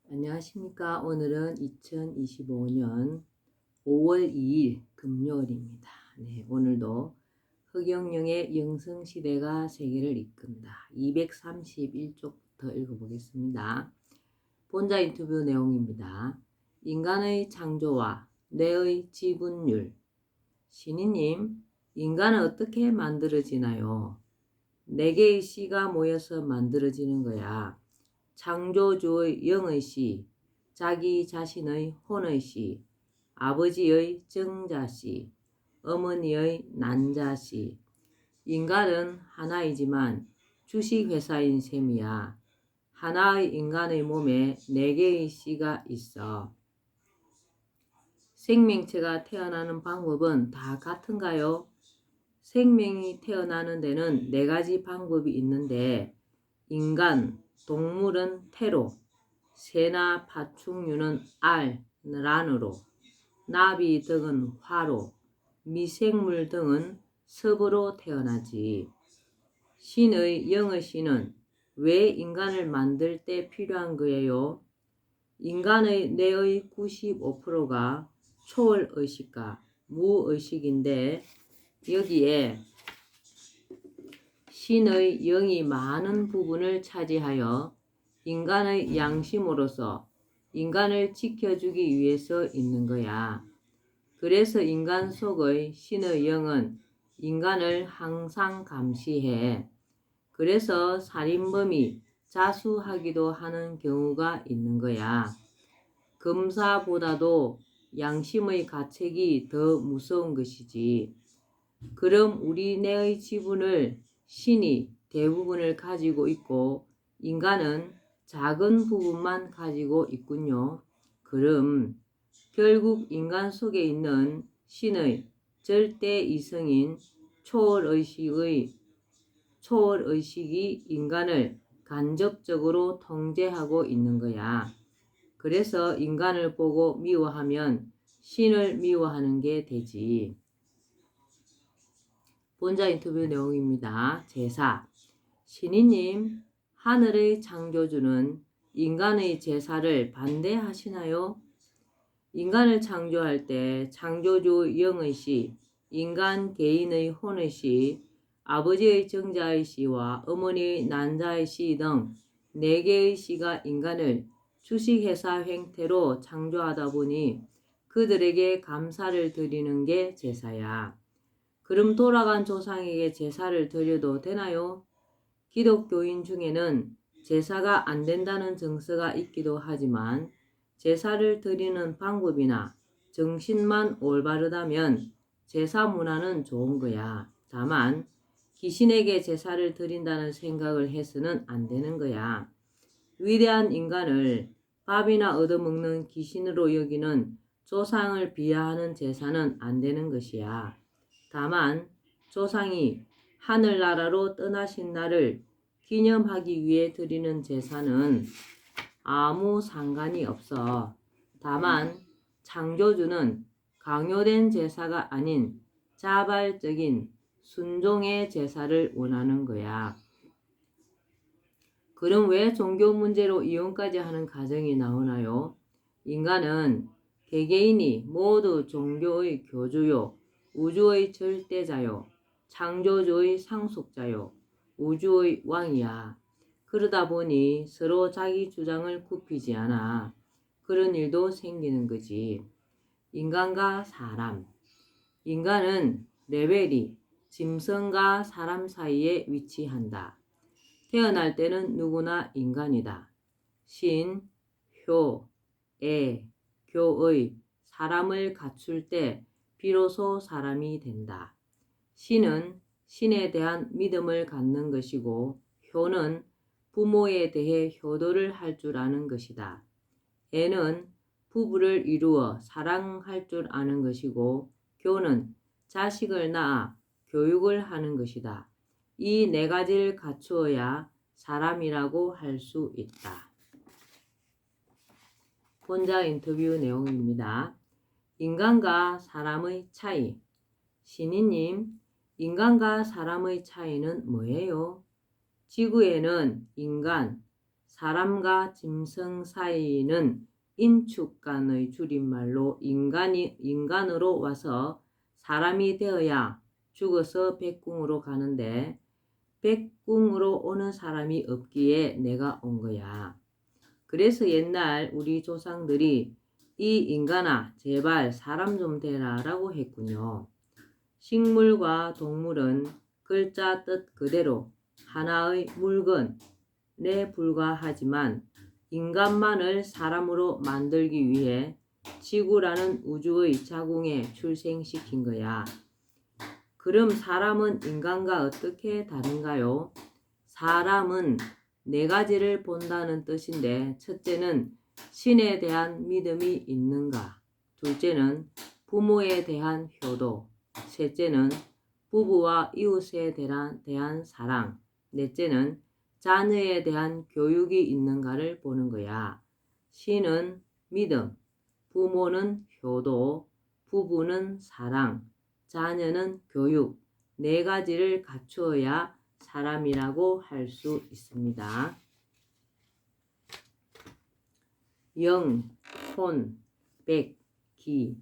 안녕하십니까. 오늘은 2025년 5월 2일 금요일입니다. 네, 오늘도 흑영령의 영성시대가 세계를 이끈다. 231쪽부터 읽어보겠습니다. 본자 인터뷰 내용입니다. 인간의 창조와 뇌의 지분율. 신이님, 인간은 어떻게 만들어지나요? 4개의 씨가 모여서 만들어지는 거야. 창조주의 영의 씨, 자기 자신의 혼의 씨, 아버지의 정자씨, 어머니의 난자씨. 인간은 하나이지만 주식회사인 셈이야. 하나의 인간의 몸에 4개의 씨가 있어. 생명체가 태어나는 방법은 다 같은가요? 생명이 태어나는 데는 4가지 방법이 있는데 인간, 동물은 태로, 새나 파충류는 알, 란으로, 나비 등은 화로, 미생물 등은 섭으로 태어나지. 신의 영의 신은 왜 인간을 만들 때 필요한 거예요? 인간의 뇌의 95%가 초월의식과 무의식인데 여기에 신의 영이 많은 부분을 차지하여 인간의 양심으로서 인간을 지켜주기 위해서 있는 거야. 그래서 인간 속의 신의 영은 인간을 항상 감시해. 그래서 살인범이 자수하기도 하는 경우가 있는 거야. 검사보다도 양심의 가책이 더 무서운 것이지. 그럼 우리 뇌의 지분을 신이 대부분을 가지고 있고 인간은 작은 부분만 가지고 있군요. 그럼 결국 인간 속에 있는 신의 절대 이성인 초월의식이 인간을 간접적으로 통제하고 있는 거야. 그래서 인간을 보고 미워하면 신을 미워하는 게 되지. 본자 인터뷰 내용입니다. 제사. 신이님, 하늘의 창조주는 인간의 제사를 반대하시나요? 인간을 창조할 때 창조주 영의 씨, 인간 개인의 혼의 씨, 아버지의 정자의 씨와 어머니의 난자의 씨 등 4개의 씨가 인간을 주식회사 형태로 창조하다 보니 그들에게 감사를 드리는 게 제사야. 그럼 돌아간 조상에게 제사를 드려도 되나요? 기독교인 중에는 제사가 안 된다는 정서가 있기도 하지만 제사를 드리는 방법이나 정신만 올바르다면 제사 문화는 좋은 거야. 다만 귀신에게 제사를 드린다는 생각을 해서는 안 되는 거야. 위대한 인간을 밥이나 얻어먹는 귀신으로 여기는 조상을 비하하는 제사는 안 되는 것이야. 다만 조상이 하늘나라로 떠나신 날을 기념하기 위해 드리는 제사는 아무 상관이 없어. 다만 창조주는 강요된 제사가 아닌 자발적인 순종의 제사를 원하는 거야. 그럼 왜 종교 문제로 이혼까지 하는 가정이 나오나요? 인간은 개개인이 모두 종교의 교주요, 우주의 절대자요, 창조주의 상속자요, 우주의 왕이야. 그러다 보니 서로 자기 주장을 굽히지 않아. 그런 일도 생기는 거지. 인간과 사람. 인간은 레벨이 짐승과 사람 사이에 위치한다. 태어날 때는 누구나 인간이다. 신, 효, 애, 교의, 사람을 갖출 때 비로소 사람이 된다. 신은 신에 대한 믿음을 갖는 것이고 효는 부모에 대해 효도를 할 줄 아는 것이다. 애는 부부를 이루어 사랑할 줄 아는 것이고 교는 자식을 낳아 교육을 하는 것이다. 이 4가지를 갖추어야 사람이라고 할 수 있다. 본자 인터뷰 내용입니다. 인간과 사람의 차이. 신이님, 인간과 사람의 차이는 뭐예요? 지구에는 인간, 사람과 짐승 사이는 인축간의 줄임말로 인간으로 와서 사람이 되어야 죽어서 백궁으로 가는데 백궁으로 오는 사람이 없기에 내가 온 거야. 그래서 옛날 우리 조상들이 이 인간아 제발 사람 좀 되라 라고 했군요. 식물과 동물은 글자 뜻 그대로 하나의 물건에 불과하지만 인간만을 사람으로 만들기 위해 지구라는 우주의 자궁에 출생시킨 거야. 그럼 사람은 인간과 어떻게 다른가요? 사람은 네 가지를 본다는 뜻인데 첫째는 신에 대한 믿음이 있는가, 둘째는 부모에 대한 효도, 셋째는 부부와 이웃에 대한 사랑, 넷째는 자녀에 대한 교육이 있는가를 보는 거야. 신은 믿음, 부모는 효도, 부부는 사랑, 자녀는 교육, 네 가지를 갖추어야 사람이라고 할 수 있습니다. 영, 혼, 백, 기.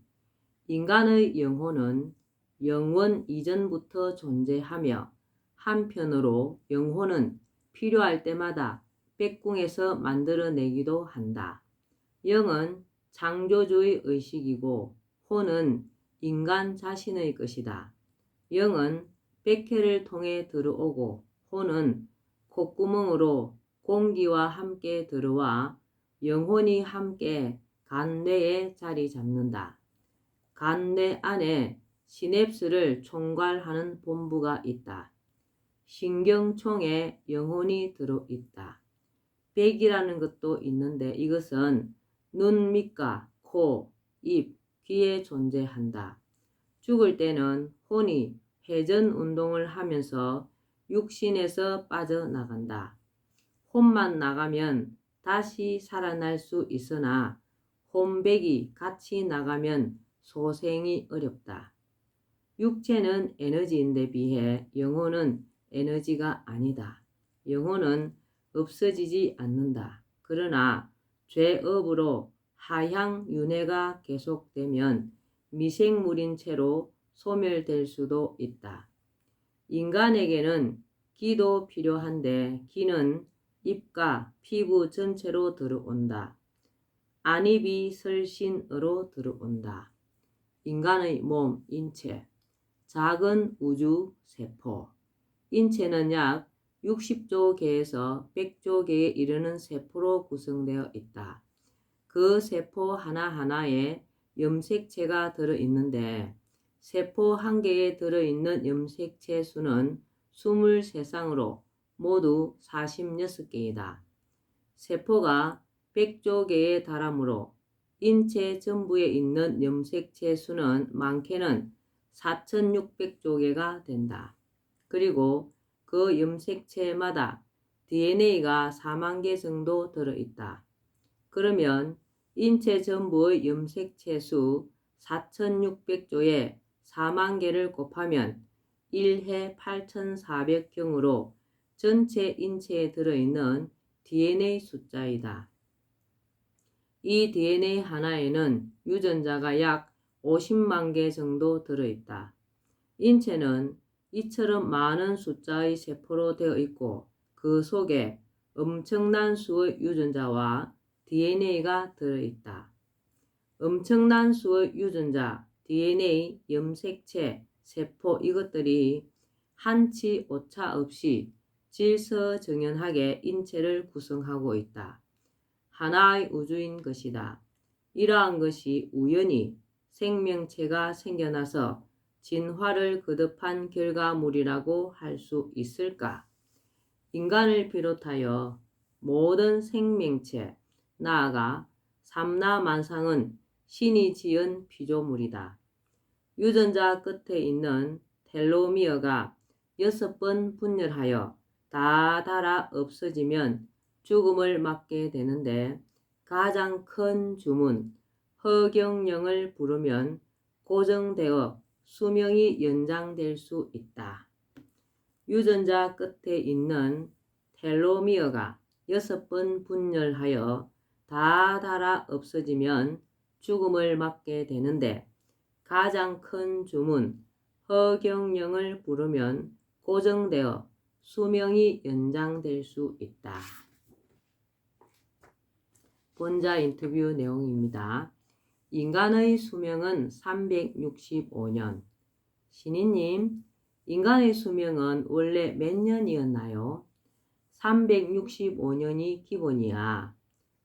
인간의 영혼은 영원 이전부터 존재하며 한편으로 영혼은 필요할 때마다 백궁에서 만들어내기도 한다. 영은 창조주의 의식이고 혼은 인간 자신의 것이다. 영은 백회를 통해 들어오고 혼은 콧구멍으로 공기와 함께 들어와 영혼이 함께 간뇌에 자리 잡는다. 간뇌 안에 시냅스를 총괄하는 본부가 있다. 신경총에 영혼이 들어있다. 백이라는 것도 있는데 이것은 눈 밑과 코, 입, 귀에 존재한다. 죽을 때는 혼이 회전 운동을 하면서 육신에서 빠져나간다. 혼만 나가면 다시 살아날 수 있으나 혼백이 같이 나가면 소생이 어렵다. 육체는 에너지인데 비해 영혼은 에너지가 아니다. 영혼은 없어지지 않는다. 그러나 죄업으로 하향 윤회가 계속되면 미생물인 채로 소멸될 수도 있다. 인간에게는 기도 필요한데 기는 입과 피부 전체로 들어온다. 안입이 설신으로 들어온다. 인간의 몸, 인체, 작은 우주, 세포. 인체는 약 60조 개에서 100조 개에 이르는 세포로 구성되어 있다. 그 세포 하나하나에 염색체가 들어있는데 세포 한 개에 들어있는 염색체 수는 23쌍으로 모두 46개이다. 세포가 100조 개에 달하므로 인체 전부에 있는 염색체 수는 많게는 4600조 개가 된다. 그리고 그 염색체마다 DNA가 4만 개 정도 들어있다. 그러면 인체 전부의 염색체 수 4600조에 4만 개를 곱하면 1해 8400경으로 전체 인체에 들어있는 DNA 숫자이다. 이 DNA 하나에는 유전자가 약 50만 개 정도 들어있다. 인체는 이처럼 많은 숫자의 세포로 되어 있고 그 속에 엄청난 수의 유전자와 DNA가 들어있다. 엄청난 수의 유전자, DNA, 염색체, 세포 이것들이 한치 오차 없이 질서정연하게 인체를 구성하고 있다. 하나의 우주인 것이다. 이러한 것이 우연히 생명체가 생겨나서 진화를 거듭한 결과물이라고 할 수 있을까? 인간을 비롯하여 모든 생명체, 나아가 삼라만상은 신이 지은 피조물이다. 유전자 끝에 있는 텔로미어가 6번 분열하여 다 닳아 없어지면 죽음을 맞게 되는데 가장 큰 주문 허경영을 부르면 고정되어 수명이 연장될 수 있다. 유전자 끝에 있는 텔로미어가 6번 분열하여 다 닳아 없어지면 죽음을 맞게 되는데 가장 큰 주문 허경영을 부르면 고정되어 수명이 연장될 수 있다. 본자 인터뷰 내용입니다. 인간의 수명은 365년. 신이님, 인간의 수명은 원래 몇 년이었나요? 365년이 기본이야.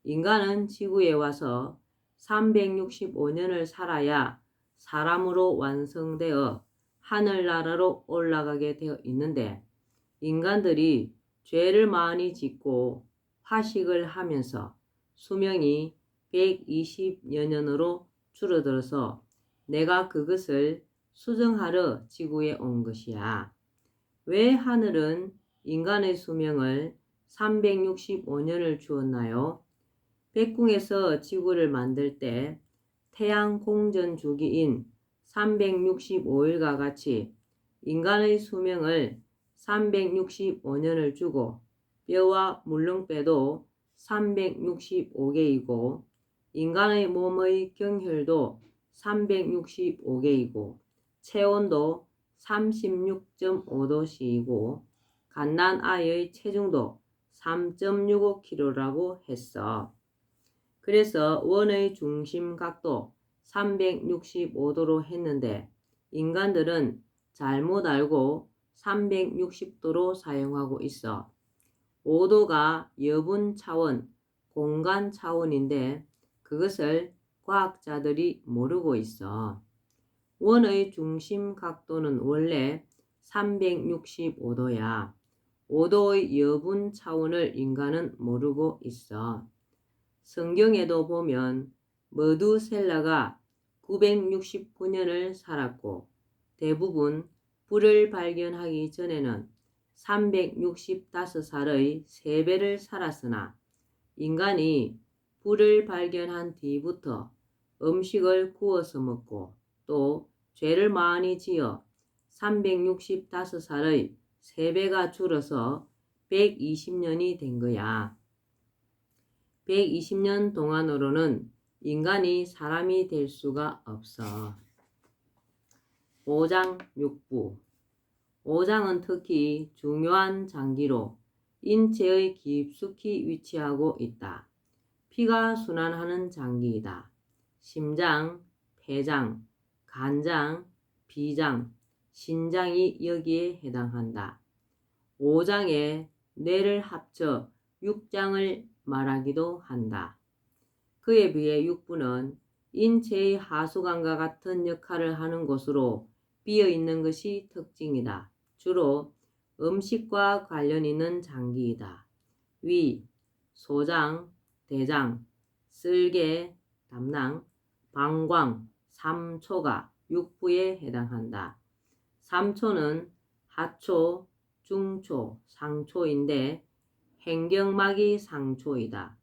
인간은 지구에 와서 365년을 살아야 사람으로 완성되어 하늘나라로 올라가게 되어 있는데 인간들이 죄를 많이 짓고 화식을 하면서 수명이 120여 년으로 줄어들어서 내가 그것을 수정하러 지구에 온 것이야. 왜 하늘은 인간의 수명을 365년을 주었나요? 백궁에서 지구를 만들 때 태양 공전 주기인 365일과 같이 인간의 수명을 365년을 주고 뼈와 물렁뼈도 365개이고 인간의 몸의 경혈도 365개이고 체온도 36.5도씨이고 갓난아이의 체중도 3.65kg라고 했어. 그래서 원의 중심각도 365도로 했는데 인간들은 잘못 알고 360도로 사용하고 있어. 5도가 여분 차원, 공간 차원인데 그것을 과학자들이 모르고 있어. 원의 중심 각도는 원래 365도야. 5도의 여분 차원을 인간은 모르고 있어. 성경에도 보면 머두셀라가 969년을 살았고 대부분 불을 발견하기 전에는 365살의 3배를 살았으나 인간이 불을 발견한 뒤부터 음식을 구워서 먹고 또 죄를 많이 지어 365살의 3배가 줄어서 120년이 된 거야. 120년 동안으로는 인간이 사람이 될 수가 없어. 5장 6부 5장은 특히 중요한 장기로 인체의 깊숙이 위치하고 있다. 피가 순환하는 장기이다. 심장, 폐장, 간장, 비장, 신장이 여기에 해당한다. 5장에 뇌를 합쳐 6장을 말하기도 한다. 그에 비해 6부는 인체의 하수관과 같은 역할을 하는 곳으로 비어있는 것이 특징이다. 주로 음식과 관련 있는 장기이다. 위, 소장, 대장, 쓸개, 담낭, 방광, 삼초가 6부에 해당한다. 삼초는 하초, 중초, 상초인데 행경막이 상초이다.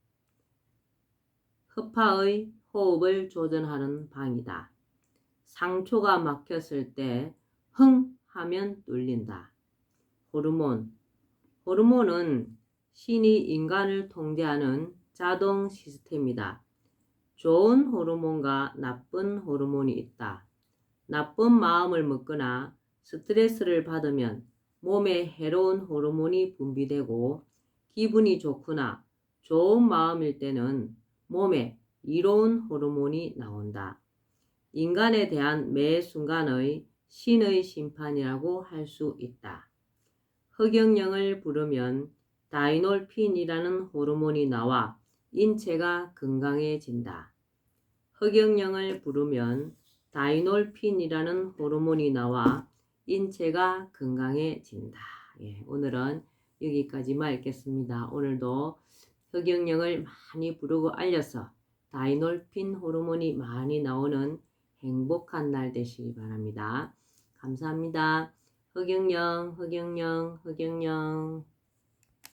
허파의 호흡을 조절하는 방이다. 상초가 막혔을 때 흥 하면 뚫린다. 호르몬. 호르몬은 신이 인간을 통제하는 자동 시스템이다. 좋은 호르몬과 나쁜 호르몬이 있다. 나쁜 마음을 먹거나 스트레스를 받으면 몸에 해로운 호르몬이 분비되고 기분이 좋거나 좋은 마음일 때는 몸에 이로운 호르몬이 나온다. 인간에 대한 매 순간의 신의 심판이라고 할 수 있다. 흑영령을 부르면 다이놀핀이라는 호르몬이 나와 인체가 건강해진다. 흑영령을 부르면 다이놀핀이라는 호르몬이 나와 인체가 건강해진다. 오늘은 여기까지만 읽겠습니다. 오늘도 흑영령을 많이 부르고 알려서 다이놀핀 호르몬이 많이 나오는 행복한 날 되시기 바랍니다. 감사합니다. 흑영령, 흑영령, 흑영령.